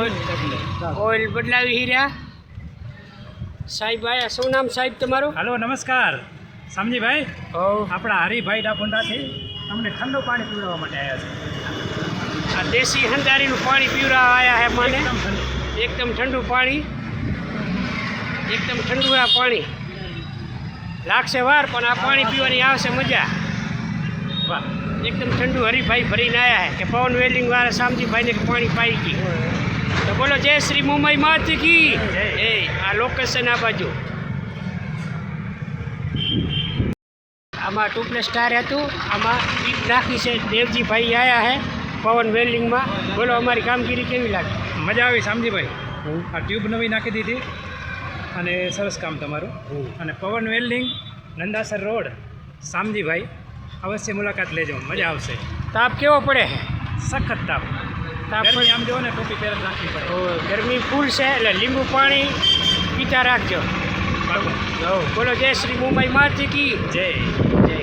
Oil બદલાવી હીર્યા સાહેબ આયા શું નામ સાહેબ તમારું? હલો નમસ્કાર સમજીભાઈ, આપણા હરિભાઈ ડાપુંડાથી તમને ઠંડુ પાણી પીવડાવવા માટે આવ્યા છે. આ દેશી હંધારીનું પાણી પીવડાવવા આવ્યા હે મને. એકદમ ઠંડુ પાણી, એકદમ ઠંડુ આ પાણી. લાગશે વાર પણ આ પાણી પીવાની આવશે મજા. વાહ, એકદમ ઠંડુ હરિભાઈ ભરીને આવ્યા હે કે પવન વેલ્ડિંગ વાળા શામજીભાઈને પાણી પાઈ ગઈ. તો બોલો જય શ્રી મુંબઈ માત કી એ. આ લોકેશન આ બાજુ આમાં ટુપ્લેસ ટાયર હતું, આમાં ટીપ નાખી છે. દેવજીભાઈ આવ્યા હે પવન વેલ્ડિંગમાં. બોલો અમારી કામગીરી કેવી લાગી? મજા આવી શામજીભાઈ. આ ટ્યુબ નવી નાખી દીધી અને સરસ કામ તમારું. અને પવન વેલ્ડિંગ નંદાસર રોડ શામજીભાઈ, અવશ્ય મુલાકાત લેજો, મજા આવશે. તાપ કેવો પડે છે? સખત તાપ. ગરમી આમ જો ને ટોપી પહેર રાખવી પડે. ગરમી ફૂલ છે એટલે લીંબુ પાણી પીતા રાખજો. બોલો જય શ્રી મુંબઈ માત કી જય. જય.